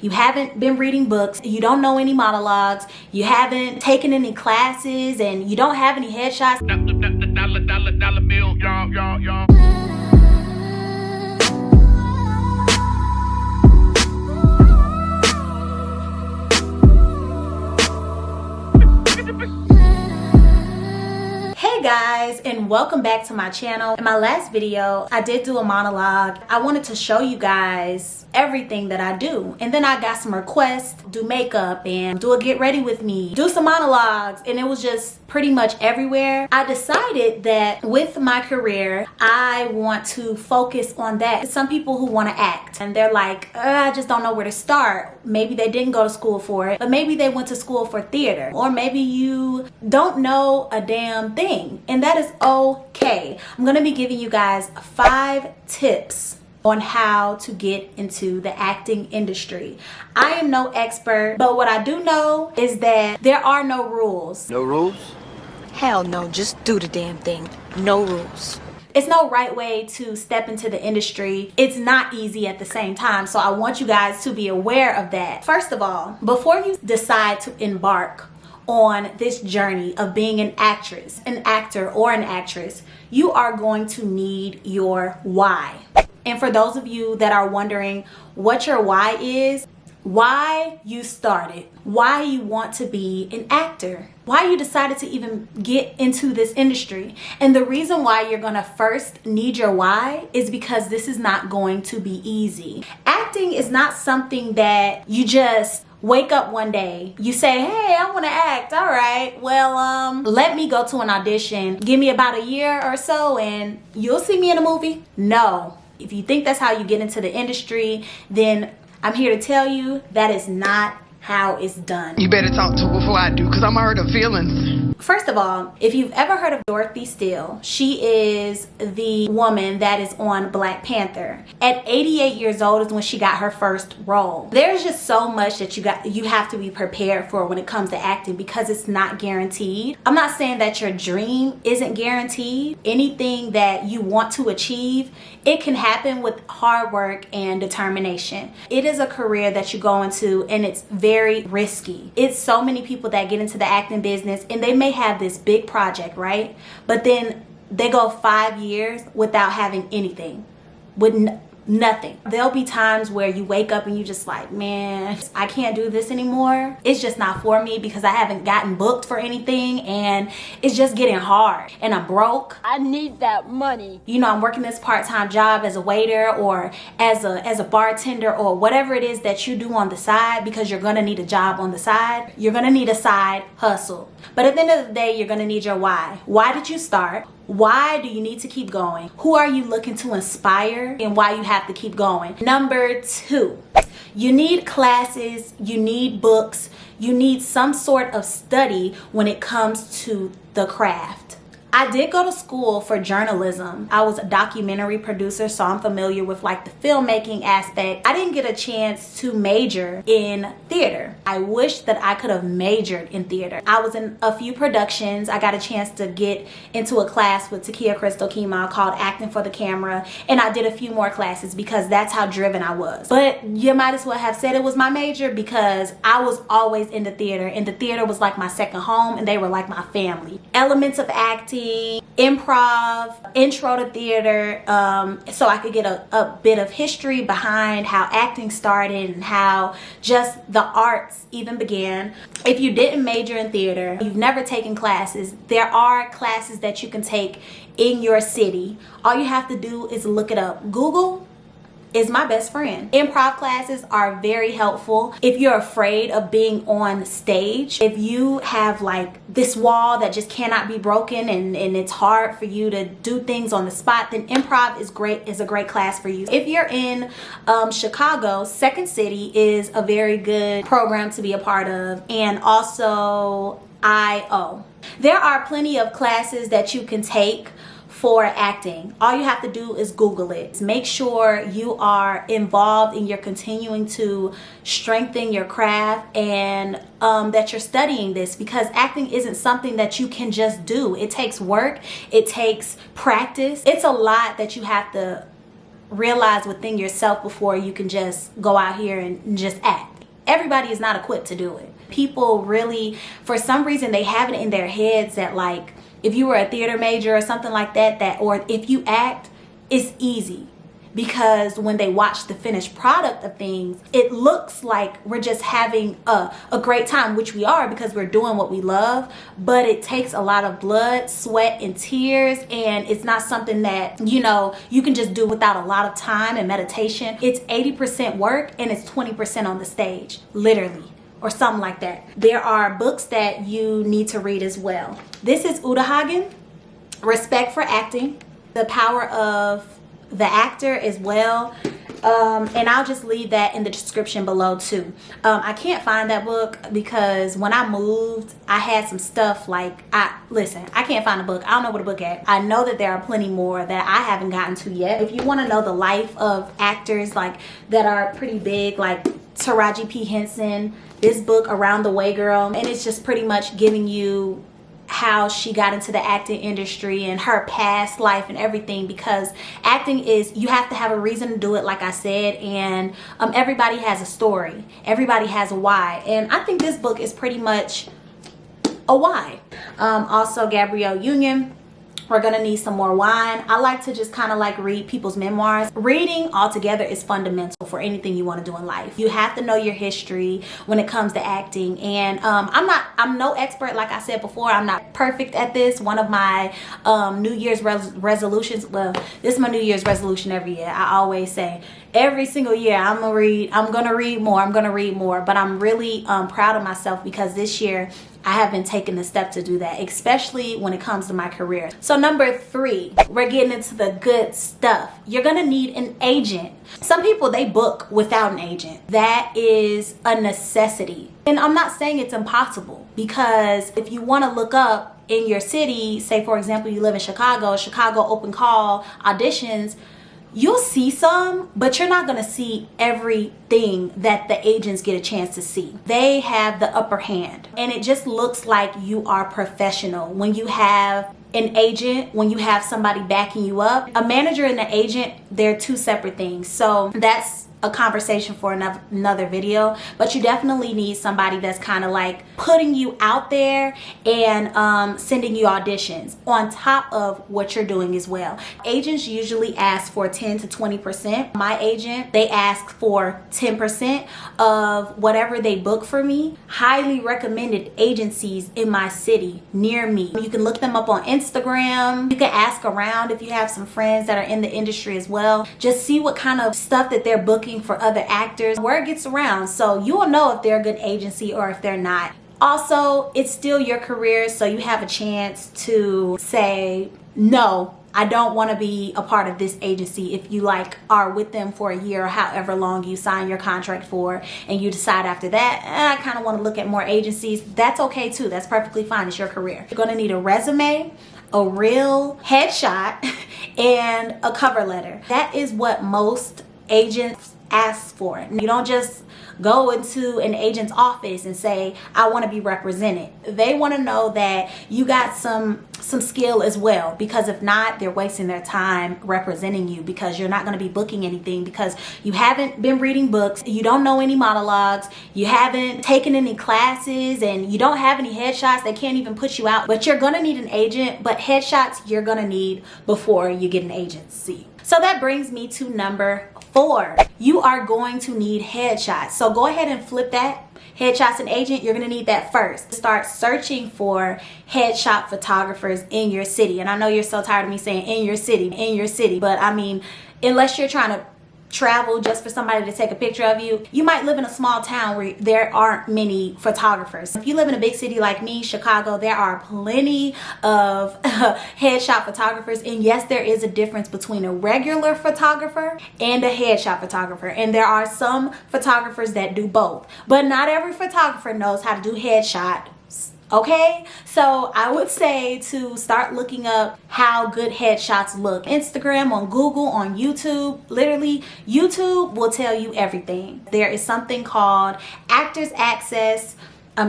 You haven't been reading books, you don't know any monologues, you haven't taken any classes, and you don't have any headshots. Dollar bill, y'all. Hey guys, and welcome back to my channel. In my last video, I did do a monologue. I wanted to show you guys everything that I do, and then I got some requests, do makeup and do a get ready with me, do some monologues, and it was just pretty much everywhere. I decided that with my career, I want to focus on that. Some people who want to act and they're like, I just don't know where to start. Maybe they didn't go to school for it, but maybe they went to school for theater, or maybe you don't know a damn thing, and that is okay. I'm gonna be giving you guys 5 tips on how to get into the acting industry. I am no expert, but what I do know is that there are no rules. No rules? Hell no, just do the damn thing. No rules. It's no right way to step into the industry. It's not easy at the same time, so I want you guys to be aware of that. First of all, before you decide to embark on this journey of being an actress, an actor, or an actress, you are going to need your why. And for those of you that are wondering what your why is, why you started, why you want to be an actor, why you decided to even get into this industry. And the reason why you're gonna first need your why is because this is not going to be easy. Acting is not something that you just wake up one day, you say, hey, I want to act. All right, well, let me go to an audition. Give me about a year or so and you'll see me in a movie. No. If you think that's how you get into the industry, then I'm here to tell you that is not how it's done. You better talk to her before I do, because I'm hurt her feelings. First of all, if you've ever heard of Dorothy Steele, she is the woman that is on Black Panther. At 88 years old is when she got her first role. There's just so much that you have to be prepared for when it comes to acting, because it's not guaranteed. I'm not saying that your dream isn't guaranteed. Anything that you want to achieve, it can happen with hard work and determination. It is a career that you go into, and it's very risky. It's so many people that get into the acting business and they may have this big project, right? But then they go 5 years without having anything, with nothing. There'll be times where you wake up and you just like, man, I can't do this anymore. It's just not for me because I haven't gotten booked for anything and it's just getting hard and I'm broke. I need that money. You know, I'm working this part-time job as a waiter or as a bartender or whatever it is that you do on the side, because you're gonna need a job on the side. You're gonna need a side hustle. But at the end of the day, you're gonna need your why. Why did you start? Why do you need to keep going? Who are you looking to inspire, and why you have to keep going? Number 2, you need classes, you need books, you need some sort of study when it comes to the craft. I did go to school for journalism. I was a documentary producer, so I'm familiar with like the filmmaking aspect. I didn't get a chance to major in theater. I wish that I could have majored in theater. I was in a few productions. I got a chance to get into a class with Takia Crystal Kima called Acting for the Camera, and I did a few more classes because that's how driven I was. But you might as well have said it was my major, because I was always in the theater, and the theater was like my second home, and they were like my family. Elements of acting, improv, intro to theater, so I could get a bit of history behind how acting started and how just the arts even began. If you didn't major in theater, you've never taken classes, there are classes that you can take in your city. All you have to do is look it up. Google is my best friend. Improv classes are very helpful. If you're afraid of being on stage, if you have like this wall that just cannot be broken and it's hard for you to do things on the spot, then improv is a great class for you. If you're in Chicago, Second City is a very good program to be a part of, and also IO. There are plenty of classes that you can take for acting. All you have to do is Google it. Make sure you are involved and you're continuing to strengthen your craft, and that you're studying this, because acting isn't something that you can just do. It takes work, it takes practice. It's a lot that you have to realize within yourself before you can just go out here and just act. Everybody is not equipped to do it. People really, for some reason, they have it in their heads that like, if you were a theater major or something like that, or if you act, it's easy. Because when they watch the finished product of things, it looks like we're just having a great time, which we are because we're doing what we love. But it takes a lot of blood, sweat, and tears. And it's not something that, you know, you can just do without a lot of time and meditation. It's 80% work and it's 20% on the stage, literally, or something like that. There are books that you need to read as well. This is Uta Hagen, Respect for Acting, The Power of the Actor as well. And I'll just leave that in the description below too. I can't find that book because when I moved, I had some stuff like, listen, I can't find a book. I don't know what a book at. I know that there are plenty more that I haven't gotten to yet. If you want to know the life of actors like that are pretty big, like Taraji P. Henson, this book Around the Way Girl, and it's just pretty much giving you how she got into the acting industry and her past life and everything, because acting is, you have to have a reason to do it, like I said, and everybody has a story, everybody has a why, and I think this book is pretty much a why. Also Gabrielle Union, We're Gonna Need Some More Wine. I like to just kind of like read people's memoirs. Reading altogether is fundamental for anything you want to do in life. You have to know your history when it comes to acting. And I'm no expert, like I said before. I'm not perfect at this. One of my New Year's resolutions, well, this is my New Year's resolution every year. I always say, every single year I'm gonna read more, but I'm really proud of myself because this year I have been taking the step to do that, especially when it comes to my career. So number 3, we're getting into the good stuff. You're gonna need an agent. Some people, they book without an agent. That is a necessity. And I'm not saying it's impossible, because if you want to look up in your city, say for example you live in Chicago open call auditions, you'll see some, but you're not going to see everything that the agents get a chance to see. They have the upper hand, and it just looks like you are professional when you have an agent, when you have somebody backing you up. A manager and an agent, they're two separate things. So that's a conversation for another video, but you definitely need somebody that's kind of like putting you out there and sending you auditions on top of what you're doing as well. Agents usually ask for 10 to 20%. My agent, they ask for 10% of whatever they book for me. Highly recommended agencies in my city near me. You can look them up on Instagram. You can ask around if you have some friends that are in the industry as well. Just see what kind of stuff that they're booking for other actors. Word gets around, so you will know if they're a good agency or if they're not. Also, it's still your career, so you have a chance to say, no, I don't want to be a part of this agency. If you like are with them for a year or however long you sign your contract for, and you decide after that, I kind of want to look at more agencies, that's okay too. That's perfectly fine. It's your career. You're going to need a resume, a real headshot, and a cover letter. That is what most agents ask for. You don't just go into an agent's office and say, I want to be represented. They want to know that you got some skill as well, because if not, they're wasting their time representing you, because you're not going to be booking anything, because you haven't been reading books, you don't know any monologues, you haven't taken any classes, and you don't have any headshots. They can't even put you out. But you're going to need an agent, but headshots you're going to need before you get an agency. So that brings me to number 4. You are going to need headshots. So go ahead and flip that. Headshots and agent, you're going to need that first. Start searching for headshot photographers in your city. And I know you're so tired of me saying in your city, but I mean, unless you're trying to travel just for somebody to take a picture of you, you might live in a small town where there aren't many photographers. If you live in a big city like me, Chicago, there are plenty of headshot photographers. And yes, there is a difference between a regular photographer and a headshot photographer, and there are some photographers that do both, but not every photographer knows how to do headshot. Okay, so I would say to start looking up how good headshots look. Instagram, on Google, on YouTube. Literally, YouTube will tell you everything. There is something called Actors Access.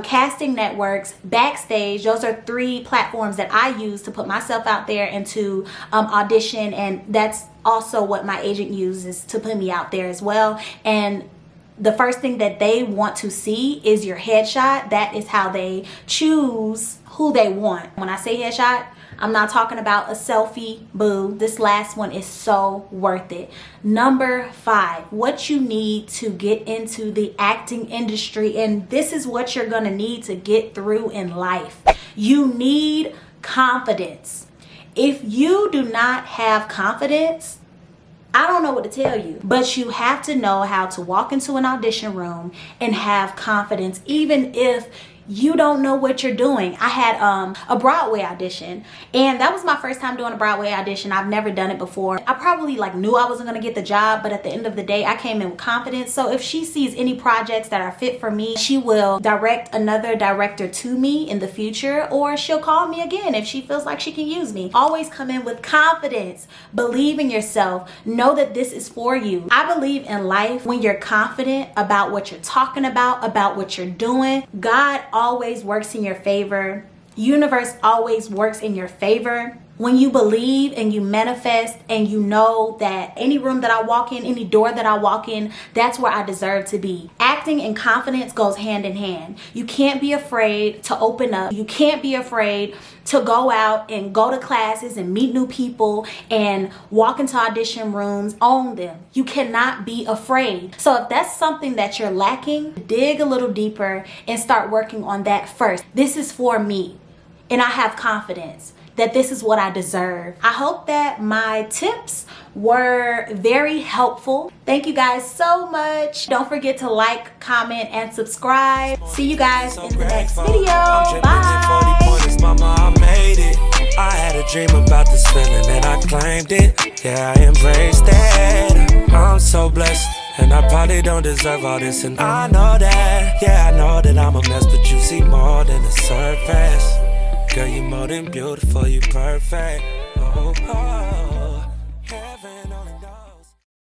casting networks, Backstage. Those are 3 platforms that I use to put myself out there and to audition, and that's also what my agent uses to put me out there as well. And the first thing that they want to see is your headshot. That is how they choose who they want. When I say headshot, I'm not talking about a selfie, boo. This last one is so worth it. Number 5, what you need to get into the acting industry, and this is what you're gonna need to get through in life. You need confidence. If you do not have confidence, I don't know what to tell you, but you have to know how to walk into an audition room and have confidence, even if you don't know what you're doing. I had a Broadway audition, and that was my first time doing a Broadway audition. I've never done it before. I probably knew I wasn't gonna get the job, but at the end of the day, I came in with confidence. So if she sees any projects that are fit for me, she will direct another director to me in the future, or she'll call me again if she feels like she can use me. Always come in with confidence. Believe in yourself. Know that this is for you. I believe in life, when you're confident about what you're talking about what you're doing, God always works in your favor. Universe always works in your favor. When you believe and you manifest and you know that any room that I walk in, any door that I walk in, that's where I deserve to be. Acting and confidence goes hand in hand. You can't be afraid to open up. You can't be afraid to go out and go to classes and meet new people and walk into audition rooms, own them. You cannot be afraid. So if that's something that you're lacking, dig a little deeper and start working on that first. This is for me, and I have confidence that this is what I deserve. I hope that my tips were very helpful. Thank you guys so much. Don't forget to like, comment, and subscribe. See you guys in the next video. Bye. I had a dream about this feeling and I claimed it. Yeah, I embraced it. I'm so blessed, and I probably don't deserve all this, and I know that. Yeah, I know that I'm a mess, but you see more than the surface. Girl, you more than beautiful, you perfect. Oh, oh.